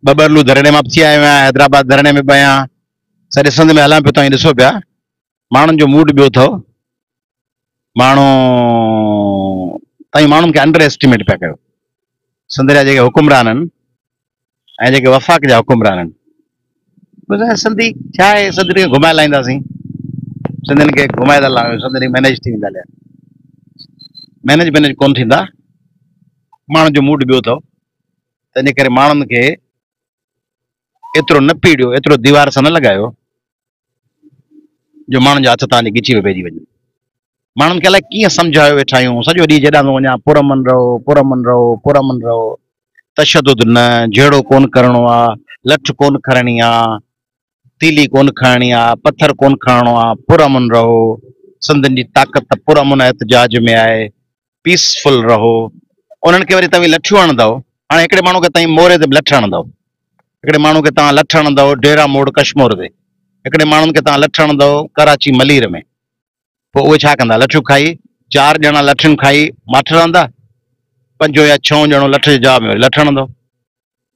बबरलू धरणे में थी आयो आहियां, हैदराबाद धरणे में बि आहियां, सॼे सिंध में हलां पियो। तव्हां ॾिसो पिया माण्हुनि जो मूड ॿियो अथव। माण्हू तव्हां माण्हुनि खे अंडर एस्टिमेट पिया कयो। सिंध जा जेके हुकुमरान आहिनि ऐं जेके वफ़ाक़ जा हुकुमरान आहिनि, सिंधी छा आहे, सिंधी खे घुमाए लाहींदासीं, सिंधियुनि खे घुमाए था लाहियूं, सिंधी मैनेज थी वेंदा। मैनेज कोन थींदा। माण्हुनि जो मूड ॿियो अथव, तंहिंजे करे माण्हुनि खे एतिरो न पीड़ियो, एतिरो दीवार सां न लॻायो जो माण्हुनि जा हथ तव्हांजे ॻिची में पइजी वञनि। माण्हुनि खे अलाए कीअं सम्झायो वेठा आहियूं, सॼो ॾींहुं जेॾां थो वञा पुरमन रहो, पुरमन रहो, पुरमन रहो, तशदुद न, जहिड़ो कोन करिणो आहे, लठ कोन खणणी आहे, तीली कोन खणणी आहे, पत्थर कोन खणणो आहे, पुरमन रहो। सिंधियुनि जी ताक़त पुरमन एहतजाज में आहे, पीसफुल रहो। उन्हनि खे वरी तव्हां लठियूं हणंदव। हाणे हिकिड़े माण्हू खे तव्हां मोरे ते लठ हणंदव, हिकिड़े माण्हू खे तव्हां लठ हणंदव डेरा मोड़ कश्मीर ते, हिकिड़े माण्हुनि खे तव्हां लठ हणंदव कराची मलीर में। पोइ उहे छा कंदा? लठियूं खाई, 4 ॼणा लठियूं खाई माठ रहंदा, 5 या 6 ॼणो लठ जे जवाब में वरी लठ हणंदव।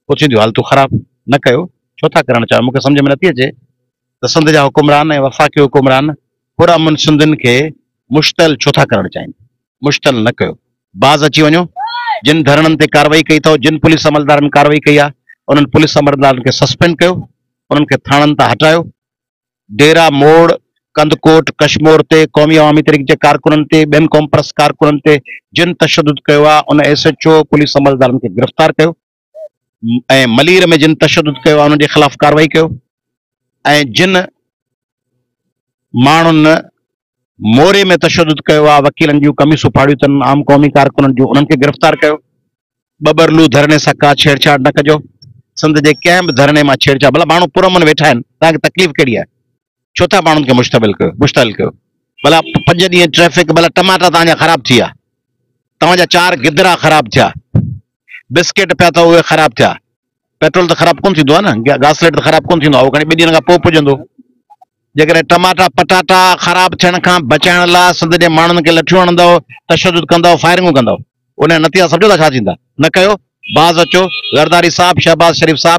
पोइ थींदियूं हालतूं ख़राबु। न कयो। छो था करणु चाहियो? मूंखे सम्झ में नथी अचे त सिंध जा हुकुमरान ऐं वफ़ाक़ी हुकुमरान पुरअमन सिंधियुनि खे मुश्तल छो था करणु चाहिनि। मुश्तल न कयो। बाज़ अची वञो। जिन धरणनि ते कार्रवाई कई अथव, जिन पुलिस अमलदारनि कार्रवाई कई आहे, उन्हनि पुलिस अमलदारनि खे सस्पेंड कयो, उन्हनि खे थाणनि तां हटायो। डेरा मोड़, कंदकोट, कश्मीर ते, क़ौमी अवामी तहरीक जे कारकुननि ते, ॿियनि कॉम्प्रेस कारकुननि ते जिन तशदुद कयो आहे, उन SHO पुलिस अमलदारनि खे गिरफ़्तार कयो। ऐं मलीर में जिन तशदुद कयो आहे, उन्हनि जे ख़िलाफ़ कार्रवाई कयो। ऐं जिन माण्हुनि मोरे में तशदुद कयो आहे, वकीलनि जूं कमीसूं फाड़ियूं अथनि, आम क़ौमी कारकुननि जूं, उन्हनि खे गिरफ़्तार कयो। बबरलू धरणे सां का छेड़छाड़ न कजो। सिंध जे कंहिं बि धरणे मां छेड़छाड़, भला माण्हू पुरमन वेठा आहिनि, तव्हांखे तकलीफ़ कहिड़ी आहे? छो था माण्हुनि खे मुश्तबिल कयो? भला 5 ॾींहं ट्रैफिक, भला टमाटा तव्हांजा ख़राब थी विया, तव्हांजा 4 गिदरा ख़राब थिया, बिस्किट पिया अथव उहे ख़राब थिया। पेट्रोल त ख़राब कोन थींदो आहे न, गासलेट त ख़राब कोन थींदो आहे, उहो खणी 2 ॾींहंनि खां पोइ पुॼंदो। जेकॾहिं टमाटा पटाटा ख़राब थियण खां बचाइण लाइ सिंध जे माण्हुनि खे लठियूं हणंदव, तशदुद कंदव, फायरिंगूं कंदव, उन जा नतीजा सम्झो था छा थींदा? न कयो। बाज़ अचो। ज़रदारी साहब, शहबाज शरीफ़ साहब,